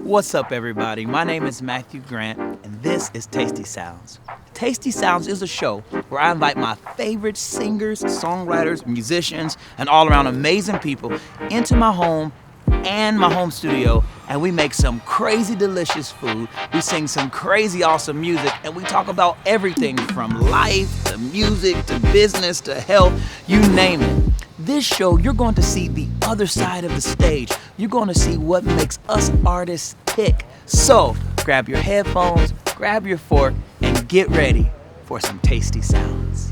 What's up, everybody? My name is Matthew Grant, and this is Tasty Sounds. Tasty Sounds is a show where I invite my favorite singers, songwriters, musicians, and all-around amazing people into my home and my home studio, and we make some crazy delicious food, we sing some crazy awesome music, and we talk about everything from life to music to business to health, you name it. This show, you're going to see the other side of the stage. You're going to see what makes us artists tick. So, grab your headphones, grab your fork, and get ready for some tasty sounds.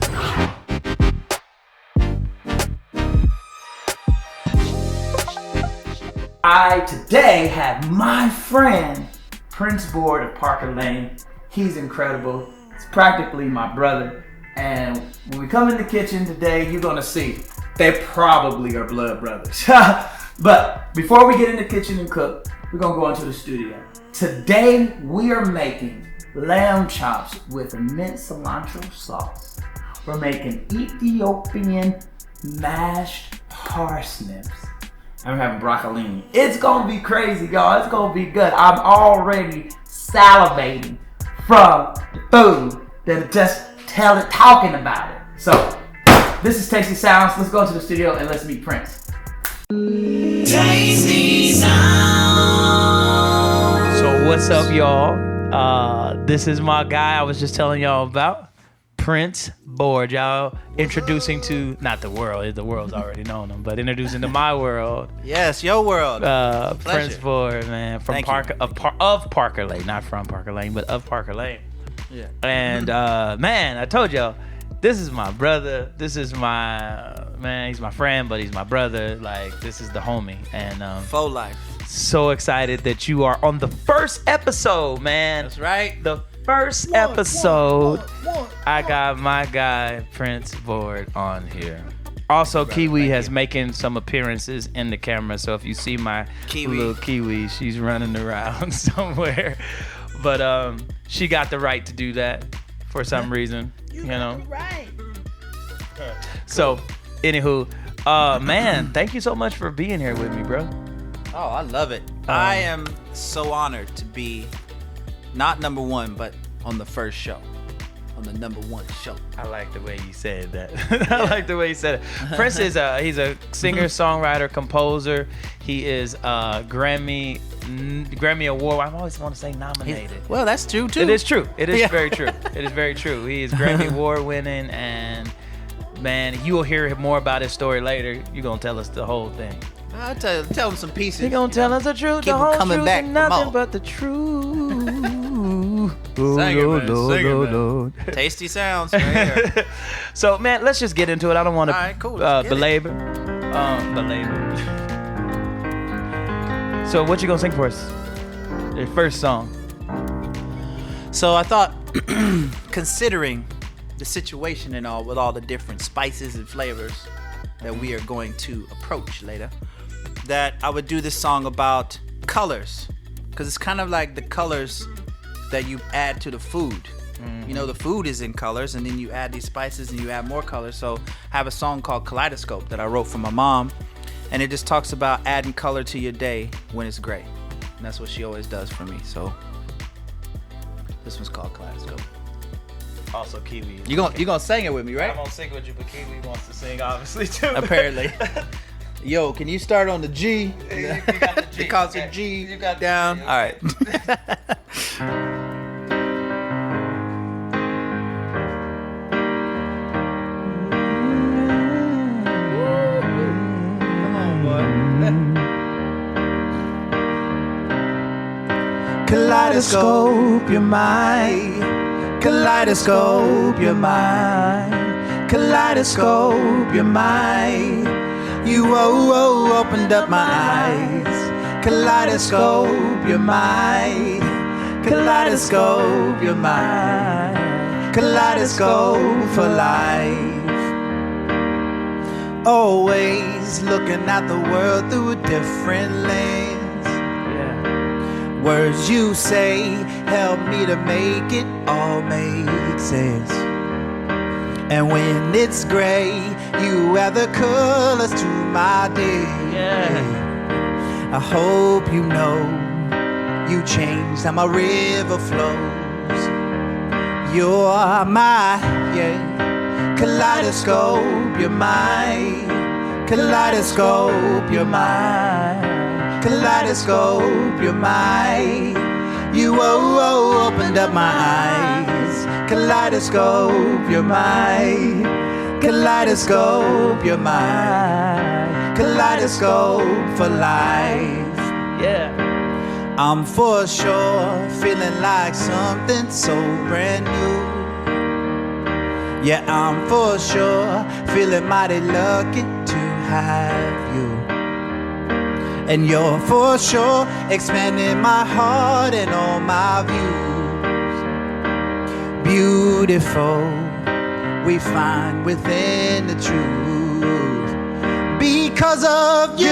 I today have my friend, Prince Board of Parker Lane. He's incredible. He's practically my brother. And when we come in the kitchen today, you're gonna see they probably are blood brothers. But before we get in the kitchen and cook, we're gonna go into the studio. Today we are making lamb chops with minced cilantro sauce. We're making Ethiopian mashed parsnips. I'm having broccolini. It's gonna be crazy, y'all. It's gonna be good. I'm already salivating from the food that just talking about it. So, this is Tasty Sounds. Let's go into the studio and let's meet Prince. Tasty Sounds. So what's up, y'all? This is my guy I was just telling y'all about, Prince Board. Y'all introducing to, not the world, the world's already known him, but introducing to my world. Yes, your world. Prince Board, man, from of Parker Lane, not from Parker Lane, but of Parker Lane. Yeah. And man, I told y'all, this is my brother. This is my man. He's my friend, but he's my brother. Like, this is the homie. And Faux life. so excited that you are on the first episode, man. That's right. The first episode. I got my guy Prince Board on here. Also, Kiwi has making some appearances in the camera. So if you see my little Kiwi, she's running around somewhere. But she got the right to do that for some reason, you know. Right. So, anywho, man, thank you so much for being here with me, bro. Oh, I love it. I am so honored to be not number one, but on the first show. On the number one show. I like the way you said that. I like the way you said it. Prince is he's a singer, songwriter, composer. He is Grammy Award. I always want to say nominated. Well, that's true too. It is true. It is very true. It is very true. He is Grammy Award winning, and man, you will hear more about his story later. You're gonna tell us the whole thing. I'll tell him some pieces. He's gonna tell us the truth, Keep the whole coming truth, back and for nothing more. but the truth. Sing it, man. Sing it, man. Tasty Sounds right here. So, man, let's just get into it. I don't want to All right, cool. belabor. So, what you gonna sing for us? Your first song. So I thought, considering the situation and all, with all the different spices and flavors that we are going to approach later, that I would do this song about colors, because it's kind of like the colors that you add to the food. Mm-hmm. You know, the food is in colors, and then you add these spices and you add more colors. So I have a song called Kaleidoscope that I wrote for my mom, and it just talks about adding color to your day when it's gray. And that's what she always does for me. So this one's called Kaleidoscope. Also, Kiwi. You gonna sing it with me, right? I'm gonna sing with you, but Kiwi wants to sing, obviously, too. Apparently. Yo, can you start on the G? You got the G. It calls it G. You got down. G. All right. Come on, boy. Kaleidoscope your mind. Kaleidoscope your mind. Kaleidoscope your mind. You opened up my eyes. Kaleidoscope your mind. Kaleidoscope your mind. Kaleidoscope for life. Always looking at the world through a different lens. Yeah. Words you say help me to make it all make sense. And when it's gray, you add the colors to my day. Yeah. I hope you know You changed how my river flows. You're my, kaleidoscope. You're my kaleidoscope. You're my kaleidoscope. You're my. You opened up my eyes. Kaleidoscope. You're my kaleidoscope. You're my kaleidoscope for life. Yeah. I'm for sure feeling like something so brand new. Yeah, I'm for sure feeling mighty lucky to have you. And you're for sure expanding my heart and all my views. Beautiful, we find within the truth. Because of you,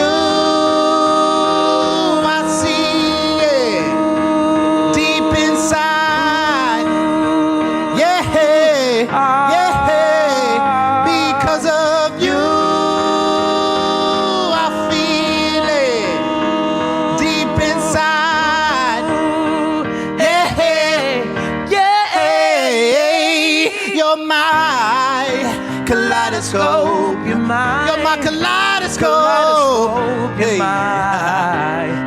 you're my kaleidoscope. You're my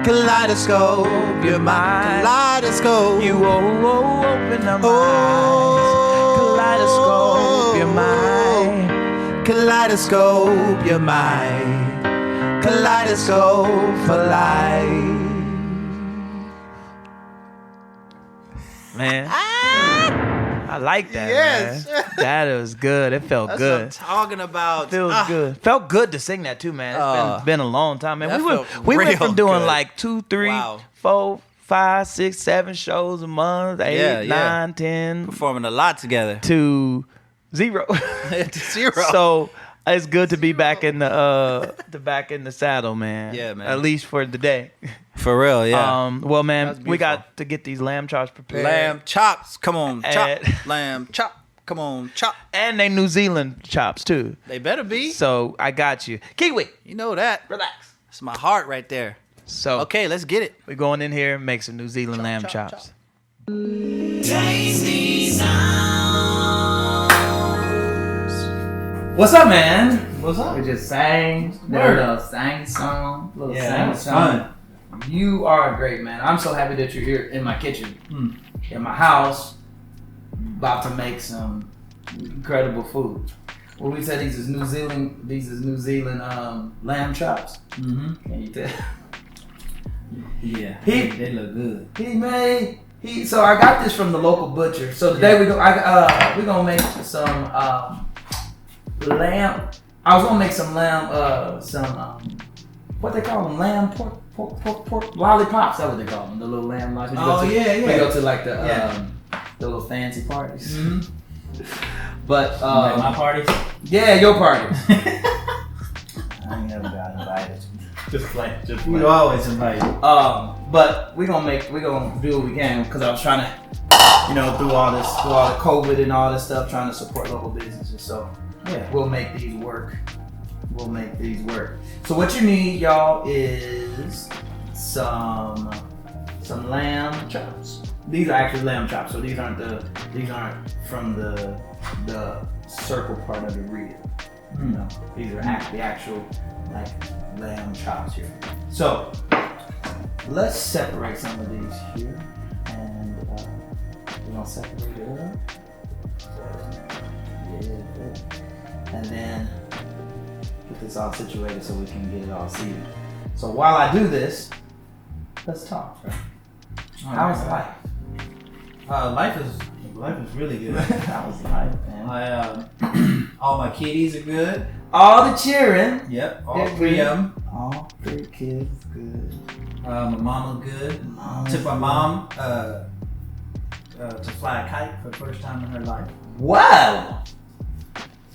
kaleidoscope. You're my kaleidoscope. You open up my eyes. Kaleidoscope. You're my kaleidoscope. You're my kaleidoscope for life. Man. I like that, yes. man. That was good. It felt That's good. What I'm talking about. Feels good. Felt good to sing that too, man. It's been a long time, man. We went from doing good. like 2, 3, 4, 5, 6, 7 shows a month, 8, 9, 10, performing a lot together to 0. to 0. So it's good to be back in the saddle, man. Yeah, man. At least for the day. For real, yeah. Well, man, we got to get these lamb chops prepared. Lamb chops, come on, chop. Lamb chop, come on, chop. And they New Zealand chops too. They better be. So I got you, Kiwi. You know that. Relax. It's my heart right there. So okay, let's get it. We're going in here and make some New Zealand lamb chops. Tasty sounds. What's up, man? What's up? We just sang. Word. A little sang song. Little Yeah, sang that was song. fun. You are great, man. I'm so happy that you're here in my kitchen, in my house, about to make some incredible food. Well, we said these is New Zealand lamb chops. Mm-hmm. Can you tell? Yeah, they look good. So I got this from the local butcher. So today we're gonna make some lamb. I was gonna make some lamb, what they call them, lamb pork lollipops. That's what they call them, the little lamb lollipops. Yeah. We go to like the little fancy parties. Mm-hmm. But like my parties. Yeah, your parties. I ain't never got invited. Just play. You always invite. But we're gonna do what we can because I was trying to, through all the COVID and all this stuff, trying to support local businesses. So Yeah. we'll make these work. So what you need, y'all, is some lamb chops. These are actually lamb chops, so these aren't from the circle part of the rib. These are actual like lamb chops here. So let's separate some of these here, and we're gonna separate it up. And then get this all situated so we can get it all seated. So while I do this, let's talk. How's life? Life is really good. How's life, man? All my kitties are good. All the cheering. Yep, all 3 of them. All 3 kids good. My mama good. Took my mom to fly a kite for the first time in her life. Wow.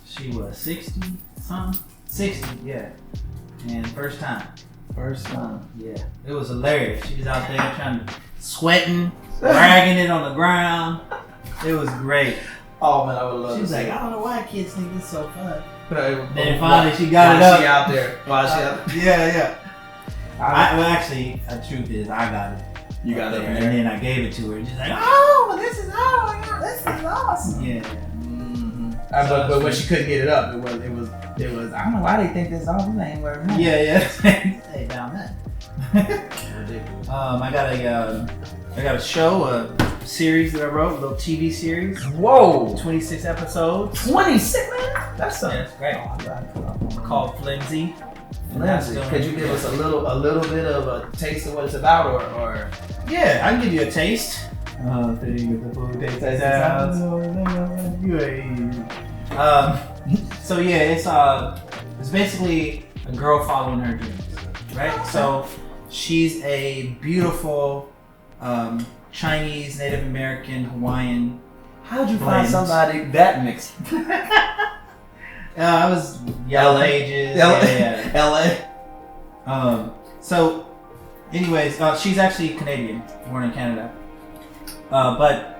She was 60 something. 60, yeah. And first time. Yeah. It was hilarious. She was out there trying to sweating, dragging it on the ground. It was great. Oh man, I would love. She was to like, see I don't know why kids think this is so fun. it. Then finally she got it up. She out there. While she out there. Yeah. Well, actually, the truth is, I got it. You got it, and then I gave it to her. She's like, oh, this is awesome. Yeah. Mm-hmm. But when she couldn't get it up, it was. I don't know why they think this all ain't worth money. Yeah. Hey, down that. Ridiculous. I got a show, a series that I wrote, a little TV series. Whoa. 26 episodes. 26, man. That's something. Yeah, it's great. Called Flimsy. Flimsy. Could you give us a little bit of a taste of what it's about, or? Yeah, I can give you a taste. So yeah, it's basically a girl following her dreams, right? Okay. So she's a beautiful Chinese, Native American, Hawaiian. How'd you find somebody that mixed? I was Yellow Pages. LA. So, anyways, she's actually Canadian, born in Canada. But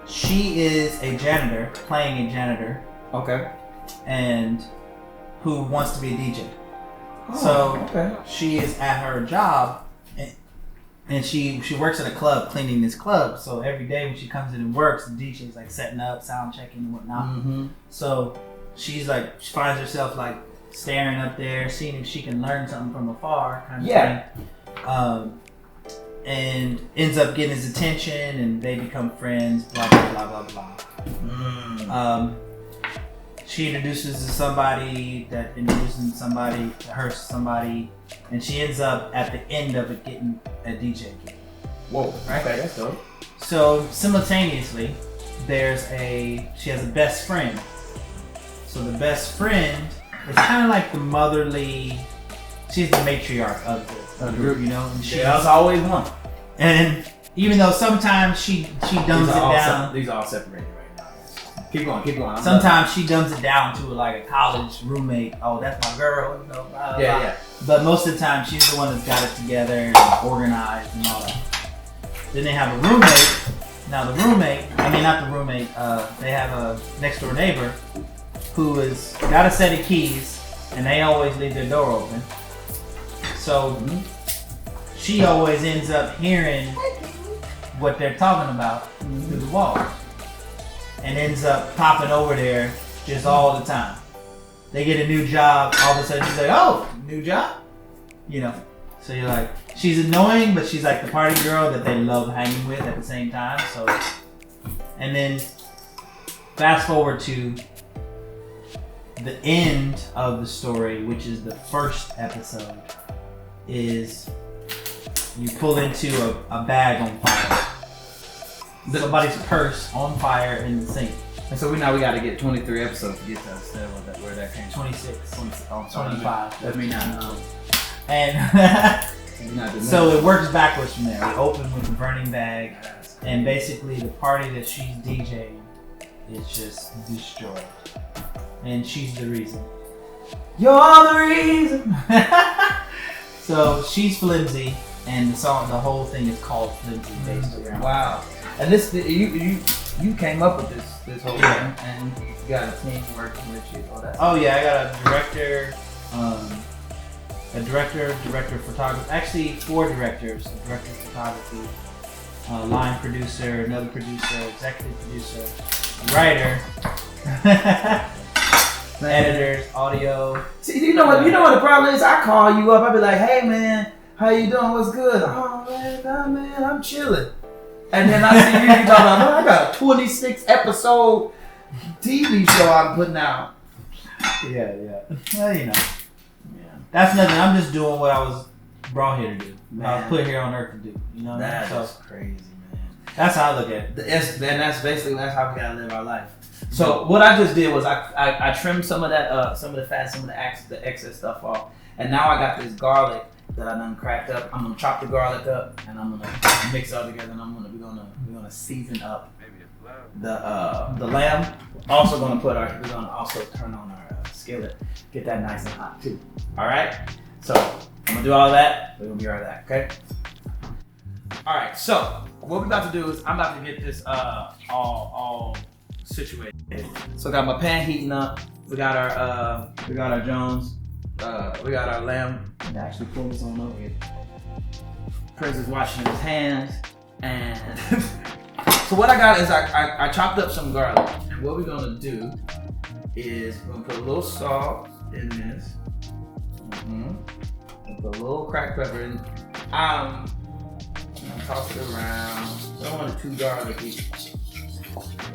she is a janitor, playing a janitor, Okay. and who wants to be a DJ. Okay. She is at her job, and she works at a club, cleaning this club. So every day when she comes in and works, the DJ is like setting up, sound checking and whatnot. Mm-hmm. So she finds herself like staring up there, seeing if she can learn something from afar, kind of thing. And ends up getting his attention, and they become friends. Blah blah blah blah blah. She introduces to somebody that introduces somebody to her somebody, and she ends up at the end of it getting a DJ gig. Whoa. Right. Okay, that's dope. So simultaneously, she has a best friend. So the best friend is kind of like the motherly. She's the matriarch of the group, you know. And There's always one. And even though sometimes she dumbs it down. These are all separated right now. Keep going. Sometimes she dumbs it down to like a college roommate. Oh, that's my girl. You know, blah, blah, Yeah. blah. But most of the time, she's the one that's got it together and organized and all that. Then they have a roommate. Now the roommate, not the roommate. They have a next door neighbor who has got a set of keys, and they always leave their door open. So she always ends up hearing what they're talking about through the walls, and ends up popping over there just all the time. They get a new job, all of a sudden she's like, oh, new job? You know, so you're like, she's annoying, but she's like the party girl that they love hanging with at the same time. So, and then fast forward to the end of the story, which is the first episode, is you pull into a bag on fire. Somebody's purse on fire in the sink. And so we got to get 23 episodes to get to understand where that came from. 26. 25. Let me not know. And so it works backwards from there. We open with a burning bag, and basically the party that she's DJing is just destroyed. And she's the reason. You're the reason. So she's Flimsy, and the whole thing is called Flimsy based around. Wow. And this you came up with this whole thing, and you got a team working with you. Oh yeah, I got a director of photography. Actually, 4 directors: a director of photography, line producer, another producer, executive producer, writer, editors, audio. See, you know what the problem is? I call you up. I be like, hey man, how you doing? What's good? Oh man, I'm chilling. And then I see you talking about, I got a 26 episode TV show I'm putting out. Yeah. Well, you know. Yeah. That's nothing. I'm just doing what I was brought here to do. Man. I was put here on earth to do. You know what I mean? That's crazy, man. That's how I look at it. That's how we gotta live our life. So what I just did was I trimmed some of that some of the fat, some of the excess stuff off, and now I got this garlic that I done cracked up. I'm gonna chop the garlic up, and I'm gonna mix it all together, and we're gonna season up the lamb. Also we're gonna also turn on our skillet, get that nice and hot too. All right. So I'm gonna do all that. We're gonna be right back. Okay. All right. So what we're about to do is I'm about to get this all situated. So I got my pan heating up. We got our Jones. We got our lamb. I'm gonna actually pull this on over here. Prince is washing his hands, and so what I got is I chopped up some garlic, and what we're gonna do is we're gonna put a little salt in this, and put a little cracked pepper in. I'm gonna toss it around. I don't want it too garlicky,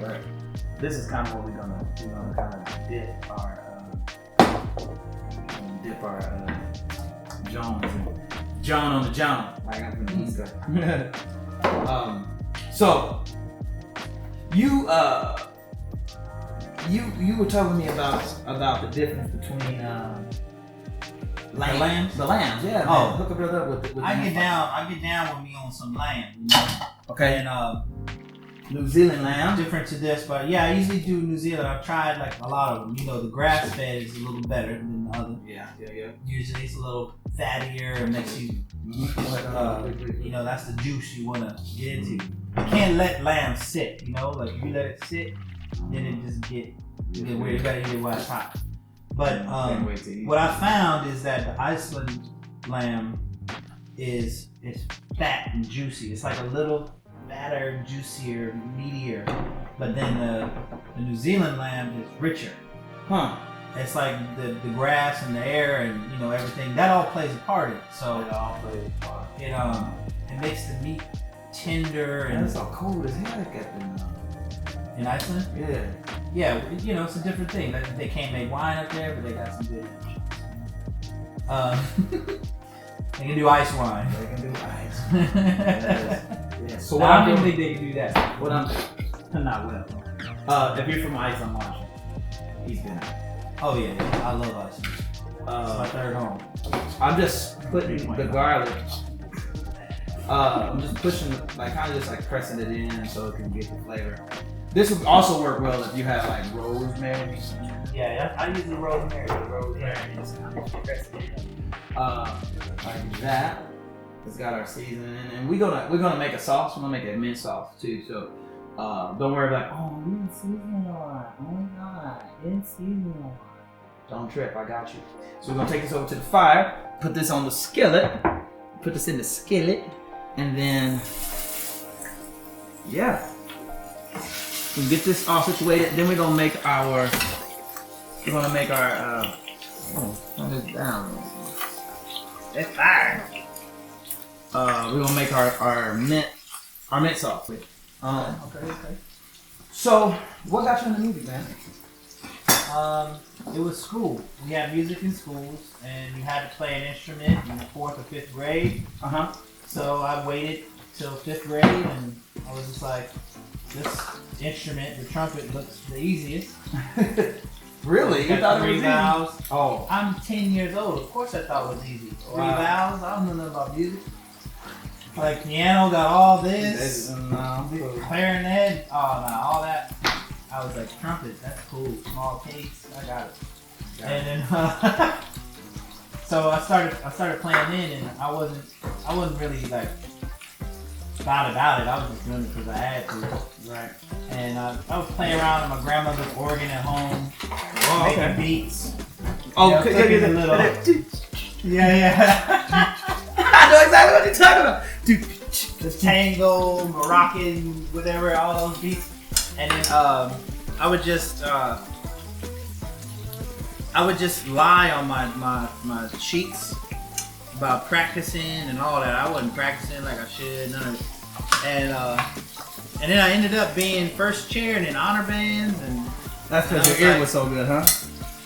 but this is kind of what we're gonna kind of dip our Jones in. John on the John, like I'm from the East Coast. So you were telling me about the difference between lambs? The lambs, yeah. Oh, man. Hook a brother up with I get down with me on some lamb, you know. Okay. And New Zealand lamb. different to this, but yeah, I usually do New Zealand. I've tried like a lot of them. You know, the grass fed is a little better than the other. Yeah. Usually it's a little fattier and makes you, you know, that's the juice you want to get into. You can't let lamb sit, you know, like if you let it sit, then it just get weird. You gotta eat it while it's hot. But what I found is that the Iceland lamb is fat and juicy. It's like a little fatter, juicier, meatier. But then the New Zealand lamb is richer. Huh. It's like the grass and the air and you know everything that all plays a part in it. So It all plays a part. It makes the meat tender And and it's all cold as heck in Iceland. Yeah. You know it's a different thing. They can't make wine up there, but they got some good they can do ice wine. They can do ice. Yeah. So So I what don't I'm think doing, they can do that. what I'm Not well. if you're from Ice, I'm watching. He's been. Oh yeah, I love Iceland. It's my third home. I'm just putting the garlic. I'm just pushing, like kind of just like pressing it in so it can get the flavor. This would also work well if you have like rosemary. Yeah, I use the rosemary. Just kind of press it in. Like that. It's got our seasoning, and we're gonna make a sauce. We're gonna make a mint sauce too. So don't worry about we didn't season it all. Oh my god, didn't season it all. Don't trip, I got you. So we're gonna take this over to the fire. Put this on the skillet. Put this in the skillet, and then we get this all situated. Then we're gonna make our. Turn this down. It's fire. We're gonna make our mint sauce. Okay. So, what got you in the music, man? It was school. We had music in schools, and you had to play an instrument in the 4th or 5th grade. So I waited till 5th grade, and I was just like, this instrument, the trumpet, looks the easiest. Really? You thought it was 3 vowels. easy? Oh. I'm 10 years old. Of course I thought it was easy. 3 vowels. I don't know nothing about music. Like piano got all this. Clarinet. Oh no, all that. I was like trumpet. That's cool. Small case. I got it. And then so I started playing in, and I wasn't really like thought about it. I was just doing it because I had to. Right. And I was playing around with my grandmother's organ at home, making beats. Cooking a little. Yeah. I know exactly what you're talking about. The tango, Moroccan, whatever, all those beats. And then I would just lie on my cheeks about practicing and all that. I wasn't practicing like I should, none of it. And then I ended up being first chair and in honor bands, and that's because your ear was so good, huh?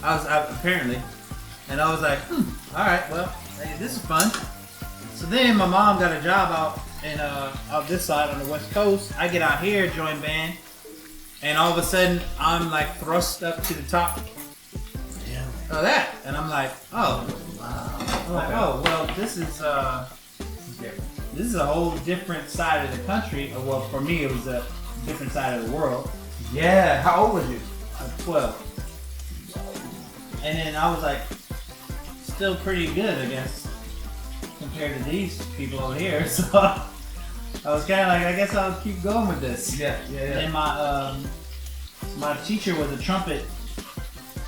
I was apparently, and I was like, all right, well, hey, this is fun. So then my mom got a job out in out this side on the West Coast. I get out here, join band, and all of a sudden I'm like thrust up to the top of that, and I'm like, oh, wow. I'm like, oh, well, this is a whole different side of the country. Well, for me, it was a different side of the world. Yeah. How old was you? 12. And then I was like, still pretty good, I guess, compared to these people over here. So I was kind of like, I guess I'll keep going with this. Yeah. And my teacher was a trumpet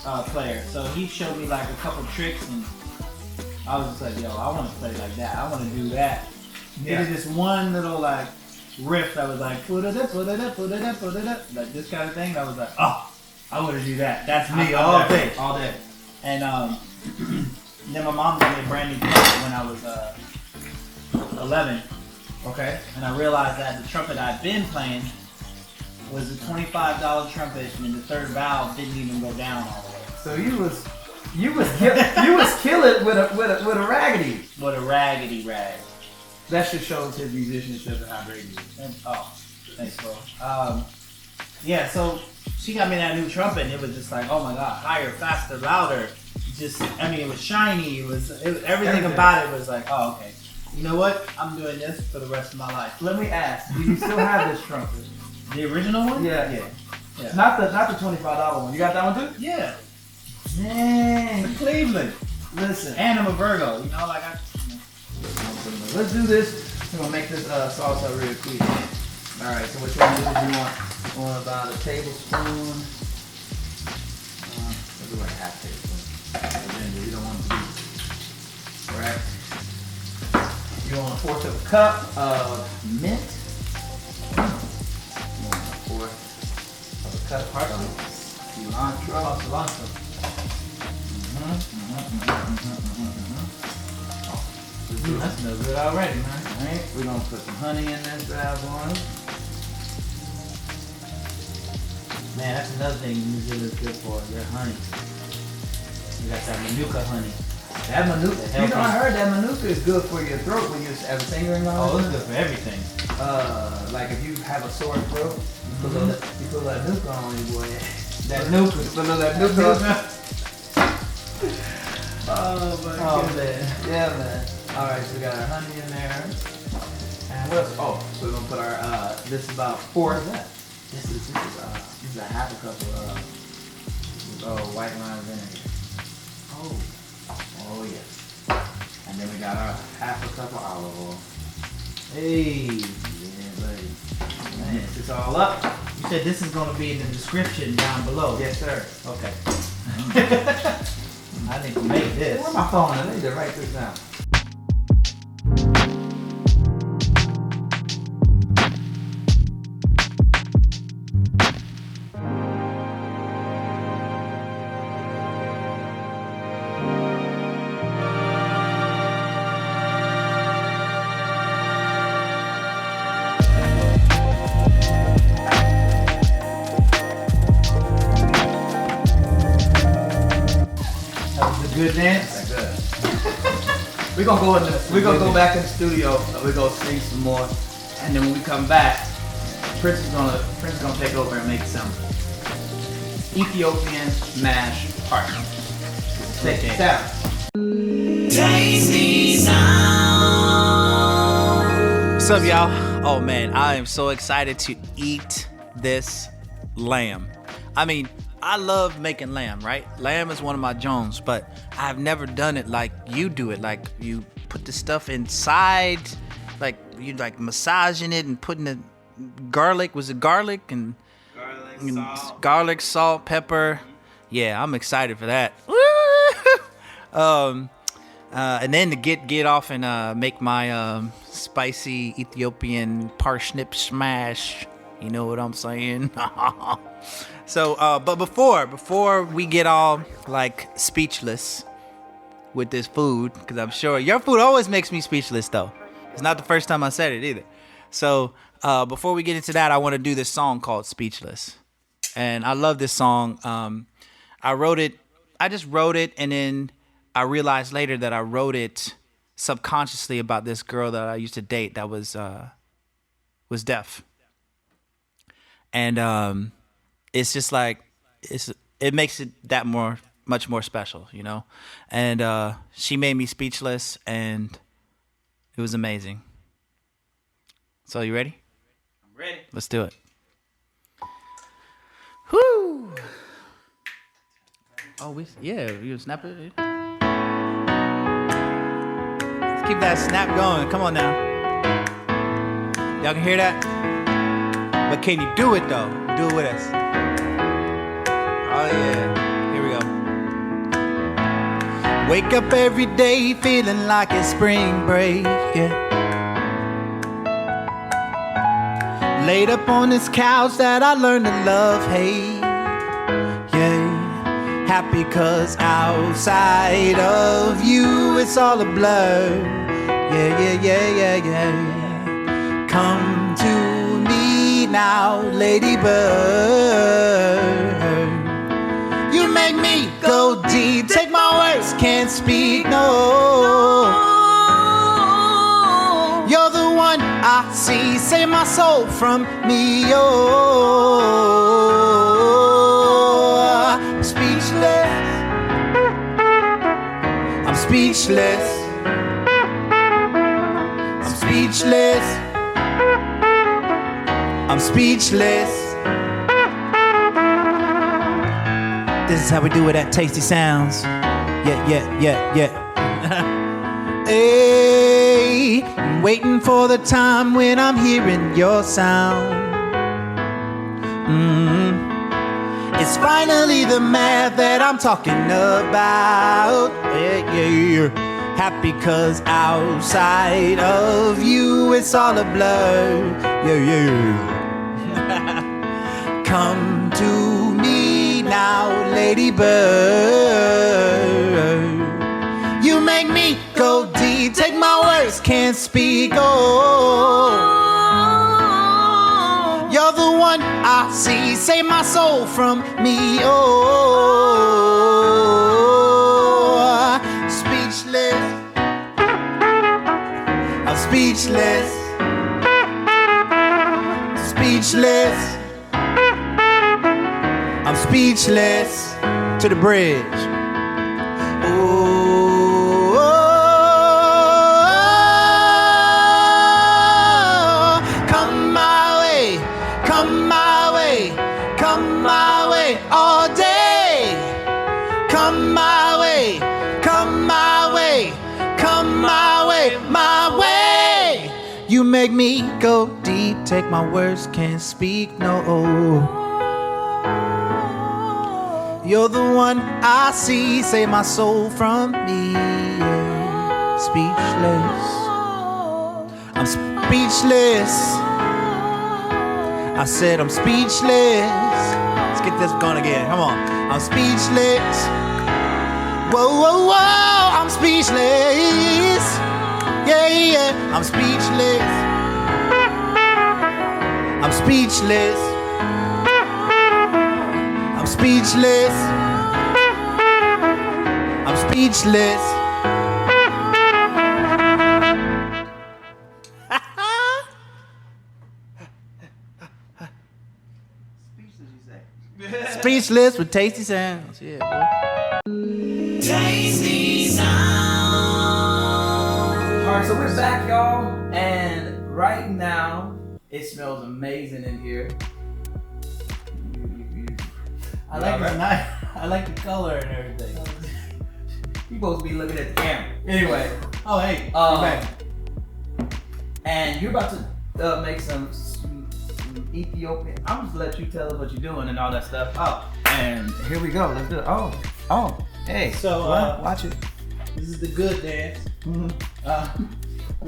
player, so he showed me like a couple tricks, and I was just like, yo, I want to play like that. I want to do that. He did this one little like riff that was like put it up, put it up, put it up, put it up, like this kind of thing. I was like, oh, I want to do that. That's me all day, all day. And then my mom got me a brand new trumpet when I was 11. Okay. And I realized that the trumpet I'd been playing was a $25 trumpet, and the third valve didn't even go down all the way. So you was killing with a raggedy. With a raggedy rag. That just shows his musicianship and how great he is. Oh, thanks, bro. Yeah, so she got me that new trumpet, and it was just like, oh my god, higher, faster, louder. Just, I mean, it was shiny. It was everything about it was like, oh, okay. You know what? I'm doing this for the rest of my life. Let me ask, do you still have this trumpet? The original one? Yeah. Not the $25 one. You got that one too? Yeah. Dang. It's Cleveland. Listen. And I'm a Virgo. You know, like Let's do this. We're gonna make this salsa real quick. All right. So what you want to do is you want about a tablespoon. Let's do like half tablespoon. You don't want it to be right. You want a fourth of a cup of mint. You want a fourth of a cup of parsnips. Cilantro. that smells good already, man. Alright, we're gonna put some honey in this bad boy. Man, that's another thing New Zealand's good for, their honey. You got that Manuka honey. That manuka, you know, I heard that manuka is good for your throat when you have a singer in Oh, it's good for everything. Like if you have a sore throat, you put that nuka on you, boy. That nuka. Put that nuka on. Oh man. Yeah, man. Alright, so we got our honey in there. And what else? Oh, so we're gonna put our this is about four. What is that? This is a half a cup of white wine vinegar. Oh yes. And then we got our half a cup of olive oil. Hey. Yeah, buddy. Mix this all up. You said this is going to be in the description down below. Yes, sir. Okay. I need to make this. Where's my phone? I need to write this down. Good dance. Good. We're gonna go back in the studio and we're gonna sing some more. And then when we come back, Prince is gonna take over and make some Ethiopian mashed parsnips. Take it down. Tasty sound. What's up, y'all? Oh man, I am so excited to eat this lamb. I mean, I love making lamb, right? Lamb is one of my jones, but I've never done it like you do it. Like you put the stuff inside, like you like massaging it and putting the garlic. Was it garlic and garlic, salt, pepper? Yeah, I'm excited for that. And then to get off and make my spicy Ethiopian parsnip smash. You know what I'm saying? So, but before we get all like speechless with this food, because I'm sure your food always makes me speechless though. It's not the first time I said it either. So, before we get into that, I want to do this song called Speechless. And I love this song. I just wrote it, and then I realized later that I wrote it subconsciously about this girl that I used to date that was deaf. And it's just like it makes it that much more special, you know. And she made me speechless, and it was amazing. So you ready? I'm ready. Let's do it. Whoo! Oh, you snap it. Let's keep that snap going. Come on now. Y'all can hear that? But can you do it though? Do it with us. Oh yeah. Here we go. Wake up every day feeling like it's spring break, yeah. Laid up on this couch that I learned to love, hey, yeah. Happy cause outside of you it's all a blur, yeah, yeah, yeah, yeah, yeah. Come to me now, Lady Bird. You make me go deep, take my words, can't speak, no. You're the one I see, save my soul from me, oh. I'm speechless, I'm speechless, I'm speechless, I'm speechless. This is how we do it at Tasty Sounds. Yeah, yeah, yeah, yeah. Hey, I'm waiting for the time when I'm hearing your sound. It's finally the math that I'm talking about. Yeah, yeah, yeah. Happy cause outside of you it's all a blur. Yeah, yeah. Come to me now, Lady Bird. You make me go deep, take my words, can't speak, oh. You're the one I see, save my soul from me, oh. Speechless, I'm speechless, speechless, I'm speechless to the bridge. Oh, come my way, come my way, come my way all day. Come my way, come my way, come my way, my way. You make me go deep, take my words, can't speak, no. You're the one I see, save my soul from me. Yeah. Speechless, I'm speechless. I said I'm speechless. Let's get this going again. Come on. I'm speechless. Whoa, whoa, whoa. I'm speechless. Yeah, yeah. I'm speechless. I'm speechless. I'm speechless. I'm speechless. Speechless with Tasty Sounds. Yeah, boy. Tasty Sounds. Alright, so we're back, y'all. And right now, it smells amazing in here. I like the knife. I like the color and everything. You supposed to be looking at the camera. Anyway. Oh, hey. You're back. And you're about to make some Ethiopian. I'm just let you tell us what you're doing and all that stuff. Oh, and here we go. Let's do it. Oh, hey. So watch it. This is the good dance. We're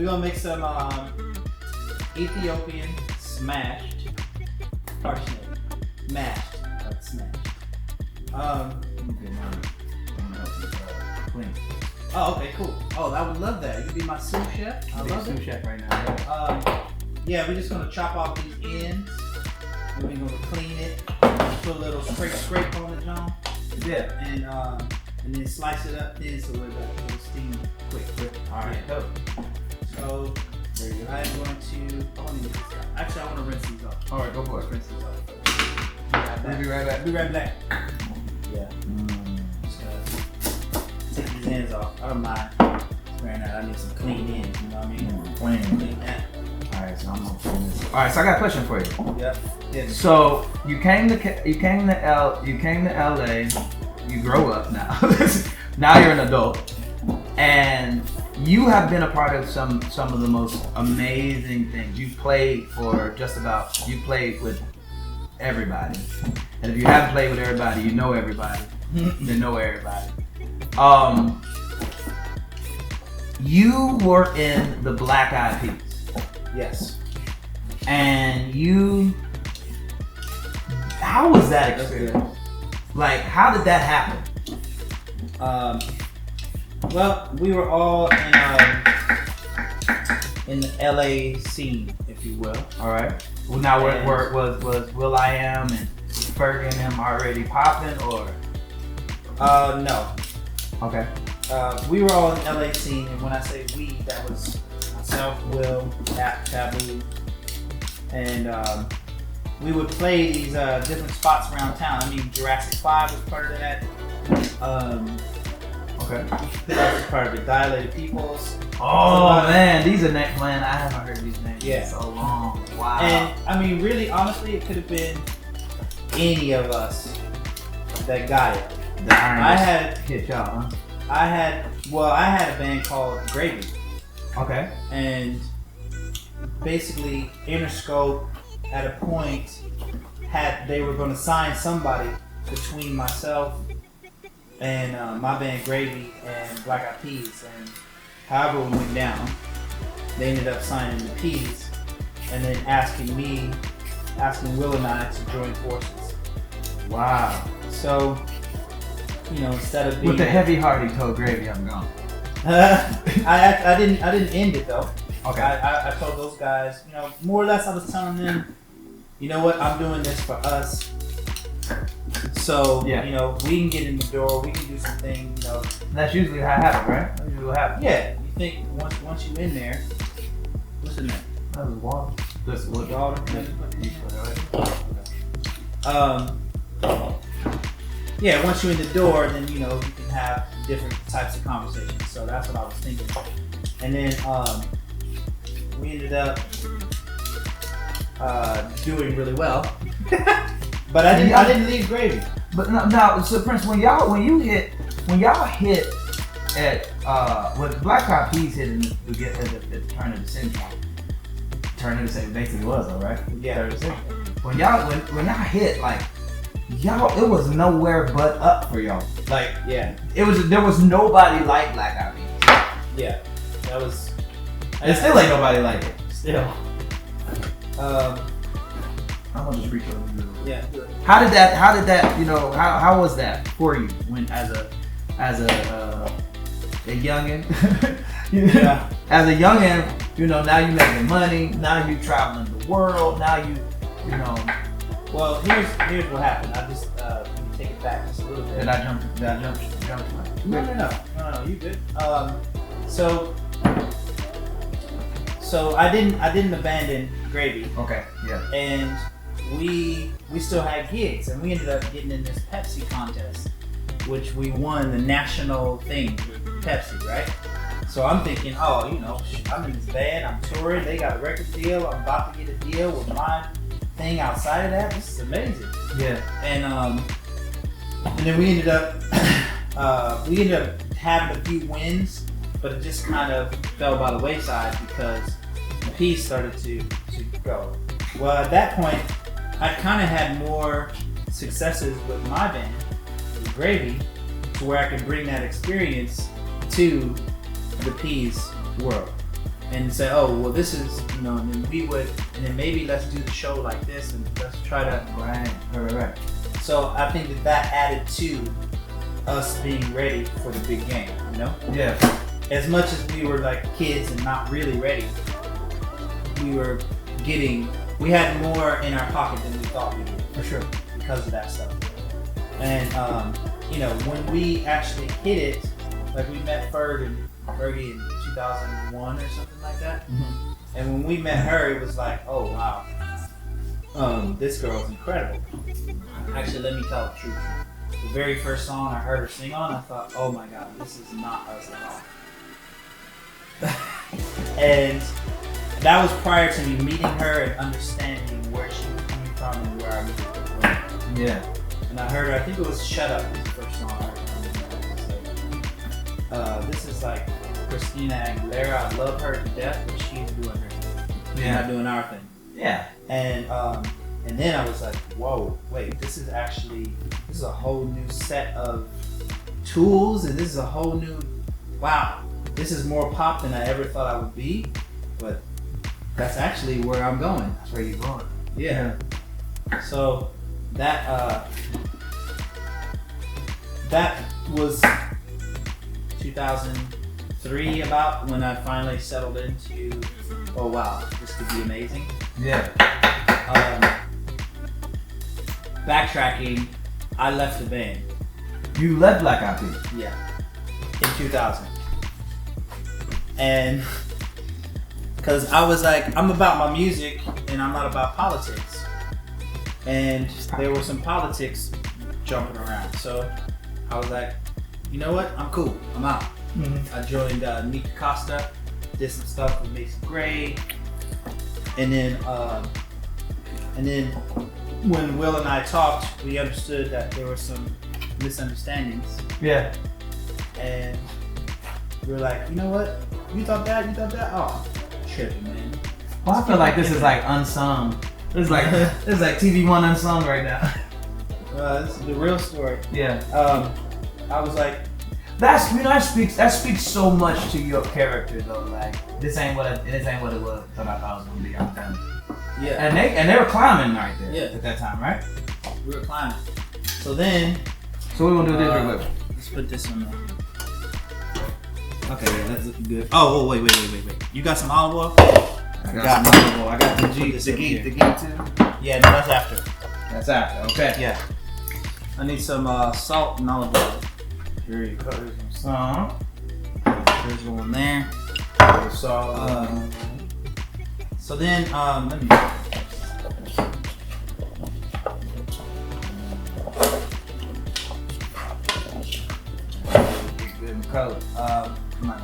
gonna make some Ethiopian smashed parsnip, mashed, not smashed. Oh, okay, cool. Oh, I would love that. You could be my sous chef. I love it. Sous chef right now. Yeah, we're just gonna chop off these ends. And we're gonna clean it. Put a little scrape on it, John. Yeah. And then slice it up thin so it'll steam quick. All right. Yeah. So I'm going to. Actually, I want to rinse these off. All right, go for it. Rinse these off. We'll be right back. Be right back. Yeah. Just gonna take these ends off. I don't mind spraying that. I need some clean ends. You know what I mean? Clean that. All right, so I'm gonna clean this. All right, so I got a question for you. Yep. Yeah. So you came to LA. You grow up now. Now you're an adult, and you have been a part of some of the most amazing things. You've played for you played with everybody, and if you haven't played with everybody, you know everybody. You know everybody. You were in the Black Eyed Peas. Yes. And how was that experience? Like, how did that happen? Well, we were all in the LA scene, if you will. All right. Well, now, was Will I Am and Ferg and them already popping, or? No. Okay. We were all in the LA scene, and when I say we, that was myself, Will, Taboo, and we would play these different spots around town. I mean, Jurassic 5 was part of that. Okay. That was part of it. Dilated Peoples. Oh man, these are next man. I haven't heard these names in so long. Wow. And I mean, really, honestly, it could have been any of us that got it. I had hit y'all, huh? I had a band called Gravy. Okay. And basically, Interscope at a point they were going to sign somebody between myself and my band Gravy and Black Eyed Peas, and however it went down, they ended up signing the Peas and then asking Will and I to join forces. Wow. So, instead of being with the heavy heart, he told Gravy, I'm gone. I didn't end it though. Okay. I told those guys, more or less I was telling them, you know what, I'm doing this for us. So, we can get in the door, we can do some things, That's usually how it happens, right? That's usually what happens. Yeah, you think once you're in there, what's in there? That was water. This was water. Yeah, once you're in the door, then, you can have different types of conversations. So that's what I was thinking. And then we ended up doing really well. But I didn't leave Gravy. But now, so Prince, when y'all hit at when Black Eyed Peas hit at the turn of the century, basically was though, right? Yeah. When y'all hit, like, it was nowhere but up for y'all. Like, yeah, there was nobody like Black Eyed Peas. Yeah, that was. And still ain't nobody like it. Still. I'm gonna just reach over you. Yeah. How did that? How was that for you when as a youngin? Yeah. As a youngin, now you making money. Now you traveling the world. Now you. Well, here's what happened. I just let me take it back just a little bit. Did I jump? No, you good. So I didn't abandon Gravy. Okay. Yeah. And we still had gigs, and we ended up getting in this Pepsi contest, which we won the national thing with Pepsi, right? So I'm thinking, I'm in this band, I'm touring, they got a record deal, I'm about to get a deal with my thing outside of that. This is amazing. Yeah. And then we ended up having a few wins, but it just kind of fell by the wayside because the piece started to go. Well, at that point, I kind of had more successes with my band, with Gravy, to where I could bring that experience to the Peas world and say, oh, well, this is, and then and then maybe let's do the show like this and let's try to. Right. So I think that added to us being ready for the big game, Yeah. As much as we were like kids and not really ready, we had more in our pocket than we thought we did. For sure. Because of that stuff. And, when we actually hit it, like we met Fergie in 2001 or something like that. Mm-hmm. And when we met her, it was like, oh, wow. This girl's incredible. Actually, let me tell the truth. The very first song I heard her sing on, I thought, oh my God, this is not us at all. And that was prior to me meeting her and understanding where she was coming from and where I was going. Yeah. And I heard her, I think it was Shut Up was the first song I heard. This is like Christina Aguilera. I love her to death, but she's doing her thing. We're not doing our thing. Yeah. And then I was like, whoa, wait, this is a whole new set of tools, and this is a whole new, wow, this is more pop than I ever thought I would be. But That's actually where I'm going. That's where you going. Yeah. So that was 2003 about when I finally settled into, oh wow, this could be amazing. Yeah. Backtracking, I left the band. You left Black Eyed Peas. Yeah. In 2000. And because I was like, I'm about my music and I'm not about politics. And there was some politics jumping around. So I was like, you know what? I'm cool. I'm out. Mm-hmm. I joined Nika Costa, did some stuff with Mason Gray. And then when Will and I talked, we understood that there were some misunderstandings. Yeah. And we were like, you know what? You thought that? Oh, tripping, man. Well, I feel like this is like unsung. This is like TV One unsung right now. This is the real story. Yeah. I was like, that speaks so much to your character though. Like this ain't what it was that I thought it was gonna be. I'm telling you. yeah. And they were climbing right there. Yeah. At that time, right? We were climbing. So then, So we're gonna do this real quick. let's put this on there. Okay, yeah, that's looking good. Oh, wait. You got some olive oil? I got some olive oil. I got the ghee too. Yeah, no, that's after. That's after. Okay. Yeah. I need some salt and olive oil. Here you go. There's some. There's one there. So then, let me. Good color. Come on.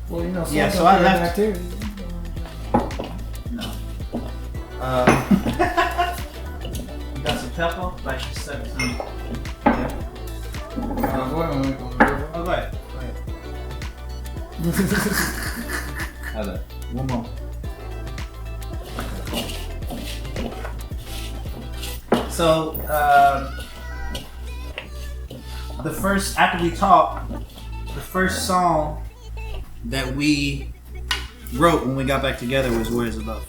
Well, you know. Yeah, so I left. Bacteria. No. You got some pepper? Like you said, some. Yeah. Oh, go ahead. How's that? One more. So, after we talked, the first song that we wrote when we got back together was "Where's the Love."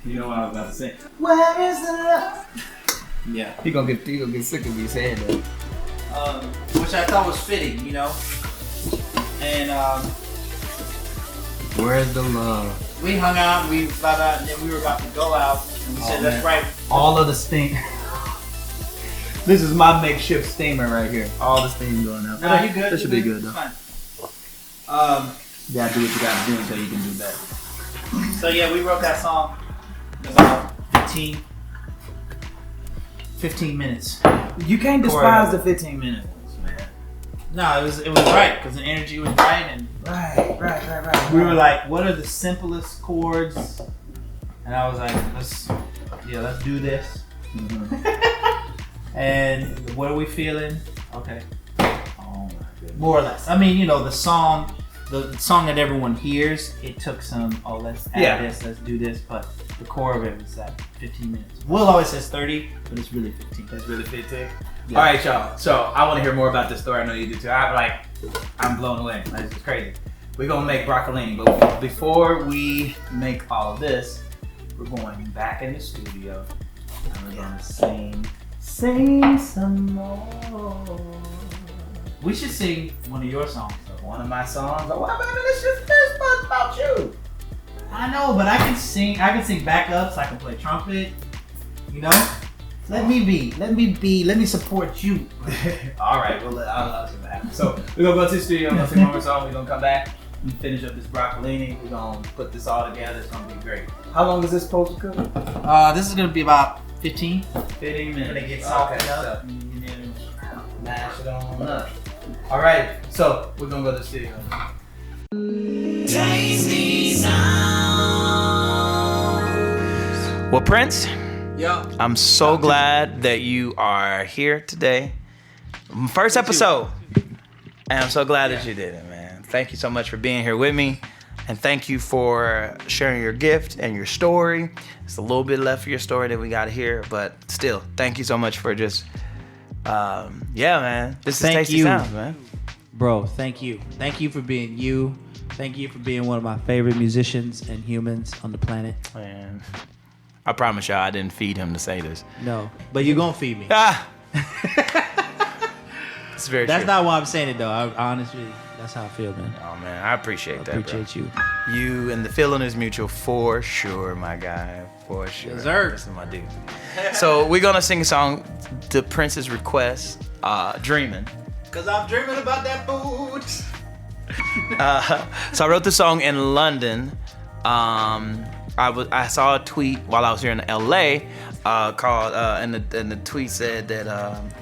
You know what I was about to say? Where is the love? Yeah. He gonna get sick of me saying that. Which I thought was fitting, you know. And Where's the love? we hung out, and then we were about to go out, and we said, "Let's write." All of the steam. This is my makeshift steamer right here. All the steam going out. No, you good. This should be good though. Fine. You gotta do what you gotta do until you can do better. So yeah, we wrote that song in about 15 minutes. You can't despise the 15 minutes, man. No, it was right because the energy was right, and Right. we were like, what are the simplest chords? And I was like, let's do this. Mm-hmm. And what are we feeling? Okay, Oh my goodness. more or less. I mean, you know, the song that everyone hears, it took some. Oh, let's add this, let's do this, but the core of it was that 15 minutes. Will always says 30, but it's really 15. That's really 15. Yeah. All right, y'all. So I want to hear more about this story. I know you do too. I'm blown away. This is crazy. We're gonna make broccolini, but before we make all of this, we're going back in the studio and we're gonna sing some more. We should sing one of your songs though. One of my songs. Well, baby, this is about you. I know, but I can sing backups. I can play trumpet. You know, let me support you. All right, well, I'll see what happens. So we're gonna go to the studio, we're gonna sing one more song, we're gonna come back and finish up this broccolini. We're gonna put this all together. It's gonna be great. How long is this supposed to cook? This is gonna be about 15 minutes. When it gets softened up, So and then mash it on up. All right, so we're gonna go to the studio. Well, Prince, yo, I'm so glad that you are here today. First episode. And I'm so glad that you did it, man. Thank you so much for being here with me. And thank you for sharing your gift and your story. It's a little bit left of your story that we got to hear, but still, thank you so much for just, man. This is Thank Tasty you. Sounds, man. Bro, thank you. Thank you for being you. Thank you for being one of my favorite musicians and humans on the planet. Man, I promise y'all I didn't feed him to say this. No, but you're going to feed me. It's very That's true. not why I'm saying it, though. I honestly, that's how I feel, man. Oh, man, I appreciate that, Appreciate you. You and the feeling is mutual for sure, my guy. For sure. Yes, sir. This is my dude. So we're going to sing a song to Prince's request, Dreaming. Because I'm dreaming about that food. So I wrote the song in London. I saw a tweet while I was here in LA called, and the tweet said that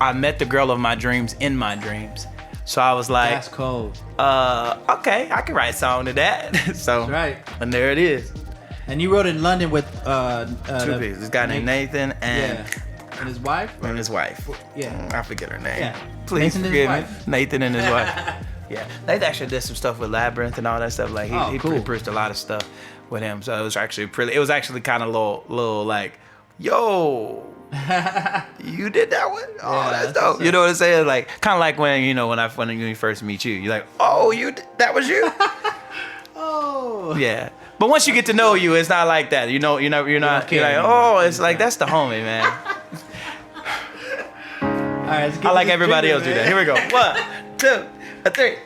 I met the girl of my dreams in my dreams. So I was like, That's cold. Okay, I can write a song to that. So, That's right. And there it is. And you wrote it in London with Two people. This guy named Nathan and and his wife. his wife. Yeah. I forget her name. Yeah. Please Nathan and forgive his me. wife. Nathan and his wife. Yeah. Nathan actually did some stuff with Labyrinth and all that stuff. Like he cool. produced a lot of stuff with him. So it was actually kind of little like, yo, you did that one? Oh, Yeah, that's that's dope. You know what I'm saying? Like kind of like when when we first meet you, you're like, oh, that was you? Oh. Yeah. But once you get to know you, it's not like that. You're not. You're like, oh, it's like that's the homie, man. All right, let's get I like this everybody jingle, else do that. man. Here we go. 1, 2, 3. Okay.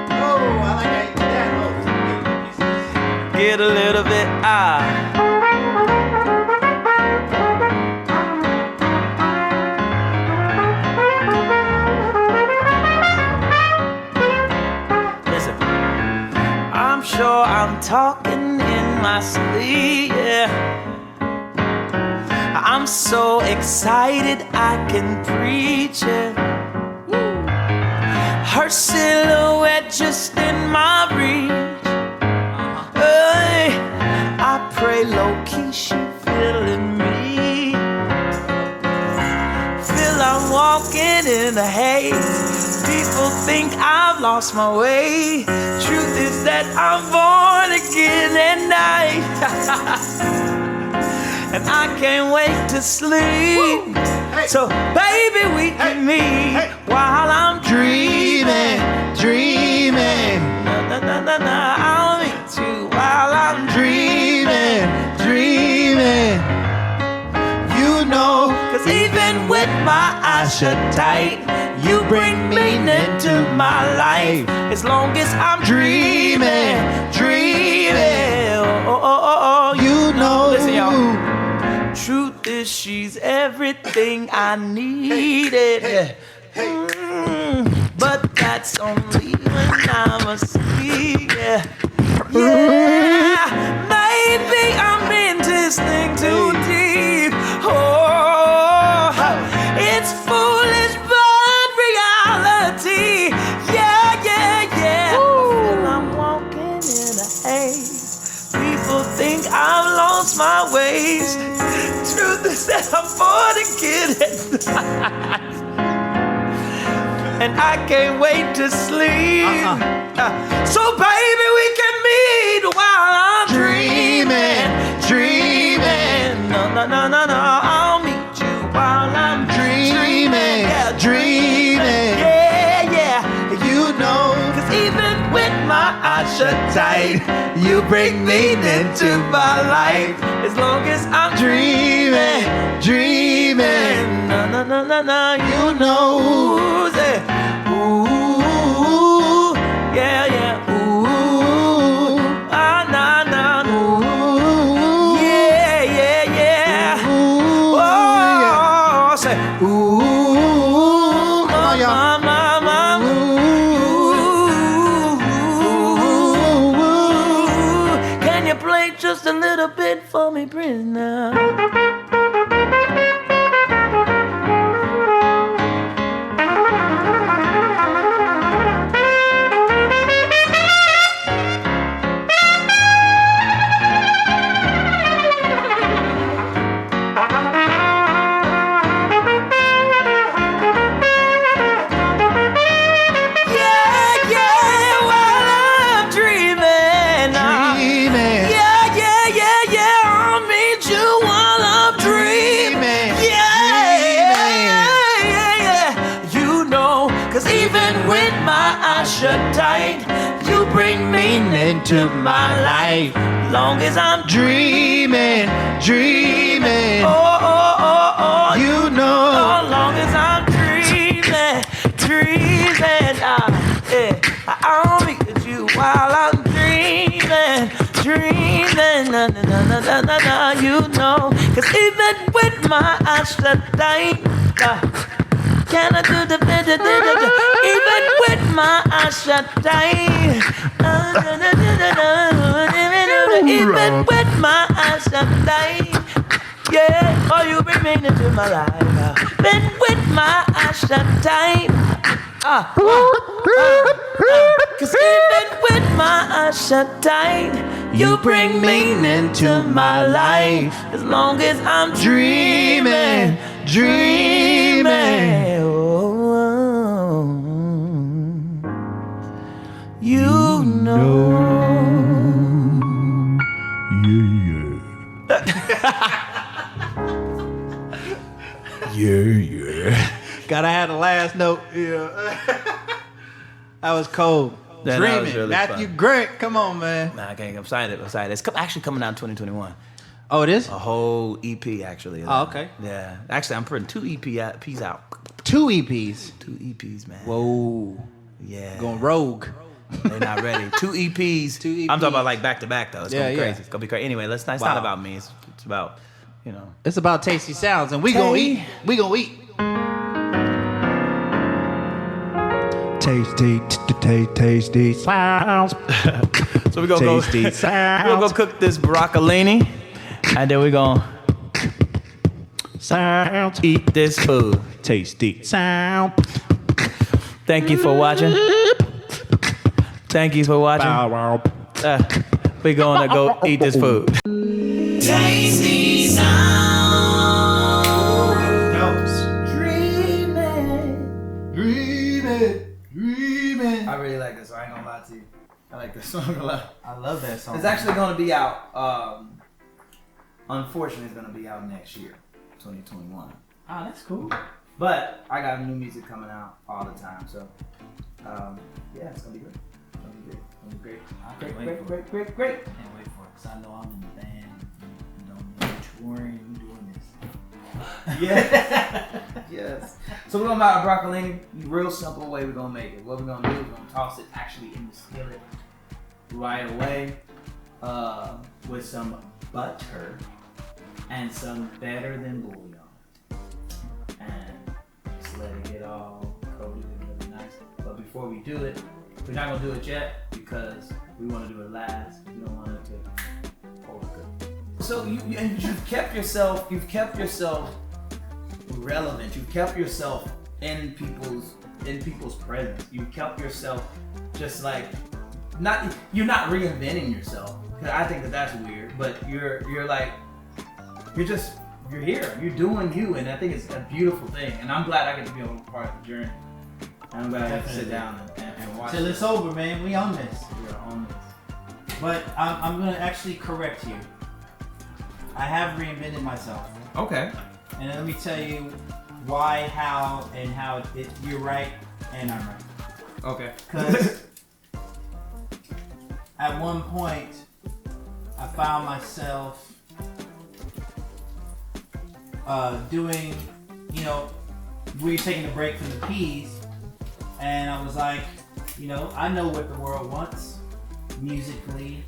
Oh, I like that. Get a little bit Listen, I'm sure I'm talking in my sleep. Yeah. I'm so excited I can preach it. Her silhouette just in my reach. Hey, I pray low-key she feeling me. Feel I'm walking in a haze. People think I've lost my way. Truth is that I'm born again at night. And I can't wait to sleep. Hey. So baby, we can meet while I'm dreaming. I'll meet you while I'm dreaming. You know, 'cause even with my eyes shut tight, you bring meaning to my life. As long as I'm dreaming. Oh, you know. Listen, y'all. Truth is, she's everything I needed. But that's only when I'm asleep. Yeah, maybe I'm in this thing too deep. Oh, it's foolish, but reality. Yeah. I'm walking in a haze. People think I've lost my ways. Truth is that I'm born again at night. And I can't wait to sleep. So baby, we can meet while I'm dreaming. No, I'll meet you while I'm dreaming. Yeah, you know. 'Cause even with my eyes shut tight, you bring meaning to my life. As long as I'm dreaming. No, you know. Ooh, yeah. Ooh, nah. Ooh, yeah. Oh, say, ooh, mama. Ooh, can you play just a little bit for me, Prince, now? While meaning to my life. Long as I'm Dreaming, dreaming. You know. As long as I'm dreaming. I'll be with you while I'm dreaming. Na na na na na na na. You know, 'cause even with my eyes shut tight, can I do the even with my eyes shut tight? Even with my eyes shut tight, yeah. Oh, you bring me into my life. Even with my eyes shut tight, 'cause even with my eyes shut tight, you bring meaning to my life. As long as I'm dreaming, dreaming. Oh, you know. Yeah. Gotta have the last note. Yeah. That was cold. That Dreaming. was really Matthew fun. Grant, come on, man. Nah, I can't. I'm excited. It's actually coming out in 2021. Oh, it is? A whole EP, actually. Oh, okay. Yeah. Actually, I'm putting 2 EPs out. 2 EPs. 2 EPs, man. Whoa. Yeah. Going rogue. They're not ready. 2 EPs. 2 EPs. I'm talking about like back to back though. It's gonna be crazy. Yeah. It's gonna be crazy. Anyway, it's not Wow. about me. It's about, you know. It's about tasty sounds, and we gonna eat. We gonna eat. Tasty sounds. So we're gonna Tasty sounds. we're gonna go cook this broccolini, and then we're gonna Sounds. eat this food. Tasty sound. Thank you for watching. Thank you for watching. We're gonna go eat this food. Tasty sounds. Dreaming. I really like this song. I ain't gonna lie to you. I like this song a lot. I love that song. It's actually gonna be out. Unfortunately, it's gonna be out next year, 2021. Oh, that's cool. But I got new music coming out all the time, so yeah, it's gonna be great. It's gonna be great. Can't wait for it. Great. Can't wait for it, because I know I'm in the band. You know, you're touring, you doing this. Yes. Yes. So we're gonna make a broccolini. Real simple way we're gonna make it. What we're gonna do is we're gonna toss it actually in the skillet right away with some butter and some better than bouillon. And just let it get all coated and really nice. But before we do it, we're not gonna do it yet because we want to do it last. We don't want it to overcook. So you've kept yourself relevant. You've kept yourself in people's presence. You've kept yourself just like you're not reinventing yourself. 'Cause I think that's weird. But you're here. You're doing you, and I think it's a beautiful thing. And I'm glad I get to be a part of the journey. And I'm glad I get to sit down and watch. Till it's over, man. We on this. We're on this. But I'm going to actually correct you. I have reinvented myself. Okay. And let me tell you why, how you're right and I'm right. Okay. Because at one point, I found myself doing, we were taking a break from the peas, and I was like, I know what the world wants musically,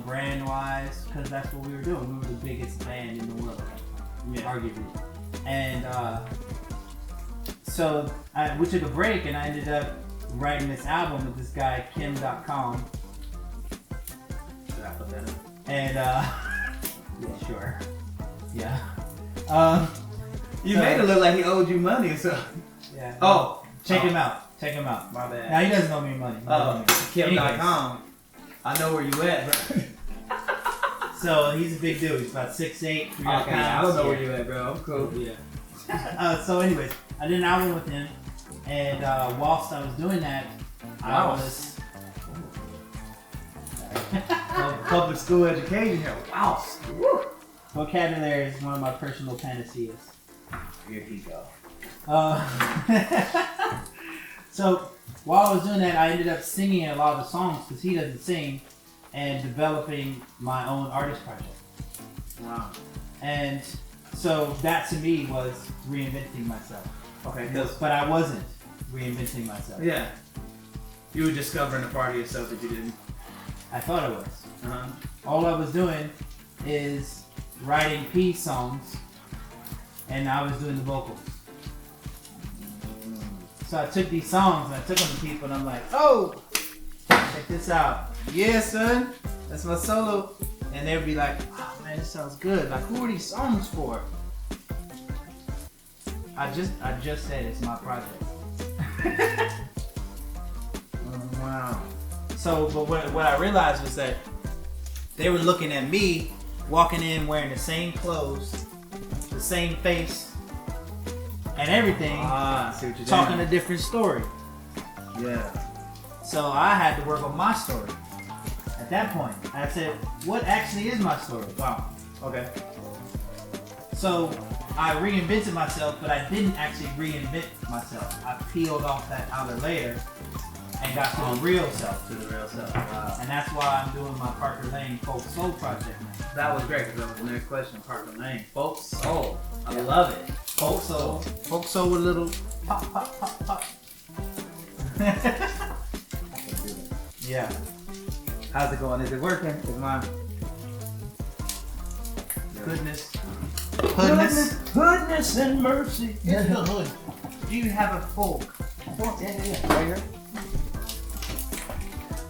brand wise, because that's what we were doing. We were the biggest band in the world, arguably. And so we took a break, and I ended up writing this album with this guy, Kim.com. Should I put that in? And yeah, sure. Yeah. You made it look like he owed you money, so. Yeah. Oh, check him out. Check him out. My bad. Now he doesn't owe me money. Kim.com. I know where you at, but. So he's a big dude. He's about 6'8", 300 pounds. I don't know where you at, bro. I'm cool. Yeah. So anyways, I did an album with him, and whilst I was doing that, I was Public school education here. Wow. vocabulary is one of my personal panaceas. Here he go. So while I was doing that, I ended up singing a lot of the songs because he doesn't sing, and developing my own artist project. Wow. And so that to me was reinventing myself. Okay. But I wasn't reinventing myself. Yeah. You were discovering a part of yourself that you didn't. I thought I was. Uh-huh. All I was doing is writing peace songs, and I was doing the vocals. So I took these songs and I took them to people, and I'm like, oh, check this out. Yeah, son, that's my solo. And they'd be like, oh man, this sounds good. Like, who are these songs for? I just said it's my project. Wow. So, but what I realized was that they were looking at me walking in wearing the same clothes, the same face, and everything, I see what you're talking doing. a different story. Yeah. So I had to work on my story. At that point, I said, what actually is my story? Wow. Okay. So I reinvented myself, but I didn't actually reinvent myself. I peeled off that outer layer and got to the real self. To the real self. Wow. And that's why I'm doing my Parker Lane Folk Soul project now. That was great because that was the next question. Parker Lane. Folk soul. I love it. Folk soul. Folk soul with a little pop, pop, pop, pop. Yeah. How's it going? Is it working? Is mine? Goodness. Goodness and mercy. It's the hood. Do you have a folk? Yeah. Right here.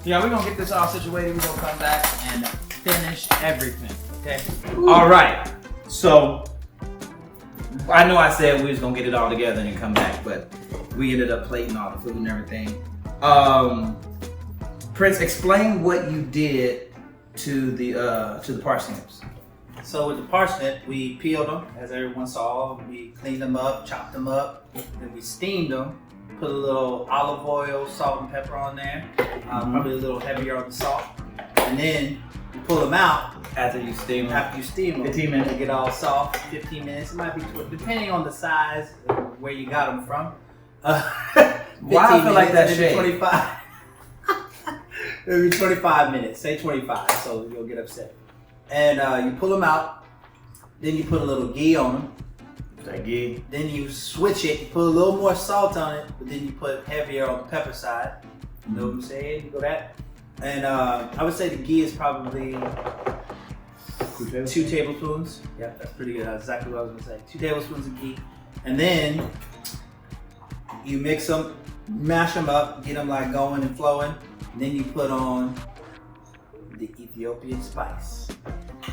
Yeah, we're gonna get this all situated. We're gonna come back and finish everything. Okay. All right. So I know I said we was gonna get it all together and come back, but we ended up plating all the food and everything. Prince, explain what you did to the parsnips. So with the parsnip, we peeled them, as everyone saw. We cleaned them up, chopped them up, then we steamed them. Put a little olive oil, salt, and pepper on there. Probably a little heavier on the salt. And then you pull them out. After you steam them. After you steam them, 15 minutes. They get all soft. 15 minutes. It might be depending on the size, where you got them from. Why I feel like that shade? 25. Maybe 25 minutes. Say 25, so you'll get upset. And you pull them out. Then you put a little ghee on them. That ghee. Then you switch it, you put a little more salt on it, but then you put heavier on the pepper side. You know what I'm saying? You go that. And I would say the ghee is probably 2 tablespoons. Yeah, that's pretty good. That's exactly what I was gonna say. 2 tablespoons of ghee. And then you mix them, mash them up, get them like going and flowing. And then you put on the Ethiopian spice.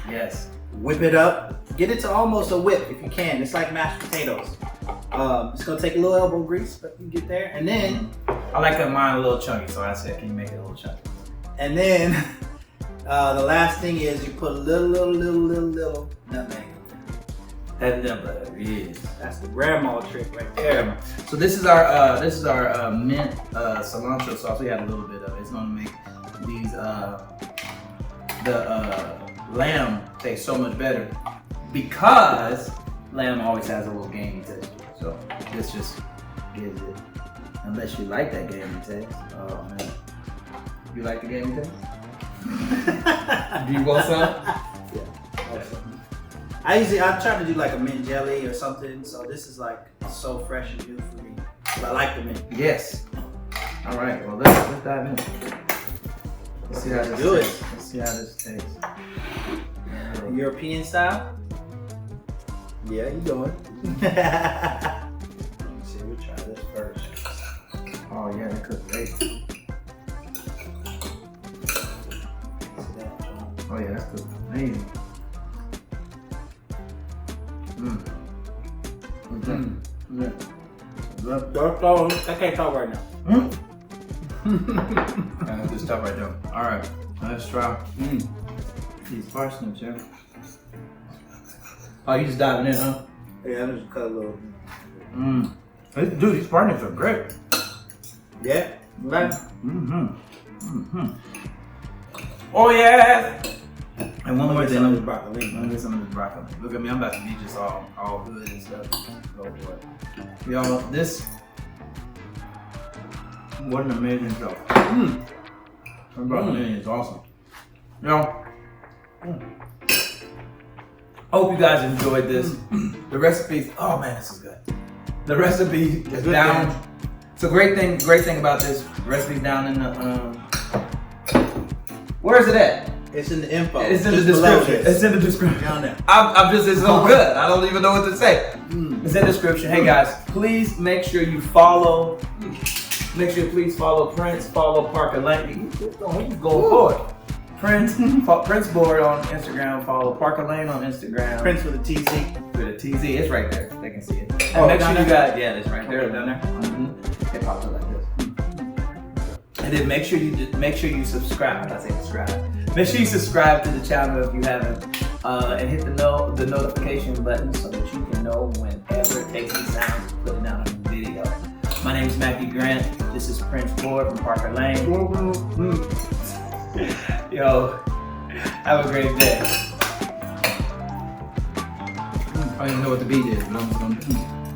Yes. Whip it up. Get it to almost a whip if you can. It's like mashed potatoes. It's gonna take a little elbow grease, but you get there. And then I like mine a little chunky, so I said, can you make it a little chunky? And then the last thing is you put a little nutmeg. That nutmeg, yes. That's the grandma trick right there. So this is our mint cilantro sauce. We had a little bit of it. It's gonna make these the lamb taste so much better because lamb always has a little gamey taste. So this just gives it. Unless you like that gamey taste. Oh man, you like the gamey taste? Do you want some? Yeah. Awesome. I try to do like a mint jelly or something. So this is like so fresh and new for me. But I like the mint. Yes. All right. Well, let's dive in. Let's see how this do tastes. Let's see how this tastes. European style? Yeah, you doing. Let me see, we'll try this first. Oh yeah, that cooked great. Oh yeah, that's cooked amazing. I can't talk right now. That's good stuff right there. All right, let's try these parsnips here. Oh, you just diving in, huh? Yeah, I'm just cut a little. Dude, these parsnips are great. Yeah? Right? Oh yeah. And one more thing, some of this broccoli. let me get some of this broccoli. Look at me, I'm about to be just all good and stuff. Go for it. Y'all, this What an amazing show. Broccolini is awesome. You know, hope you guys enjoyed this. The recipes, oh man, this is good. The recipe is down. It's a great thing about this. The recipe's down in the, where is it at? It's in the info. It's in the Just below description. this. It's in the description. Down there. I'm just, it's so good. I don't even know what to say. It's in the description. Hey guys, please make sure you follow. Make sure you please follow Prince, follow Parker Lane. He's going forward. Prince Board on Instagram, follow Parker Lane on Instagram. Prince with a TZ. With a TZ, it's right there. They can see it. And Oh, make sure down you there? guys, yeah, it's right there. Down there. It pops up like this. And then make sure you subscribe. I say subscribe. Make sure you subscribe to the channel if you haven't, and hit the notification button so that you can know whenever Tasty Sounds putting out a new video. My name is Matthew Grant. This is Prince Board from Parker Lane. Yo, have a great day. I don't even know what the beat is, but I'm just gonna.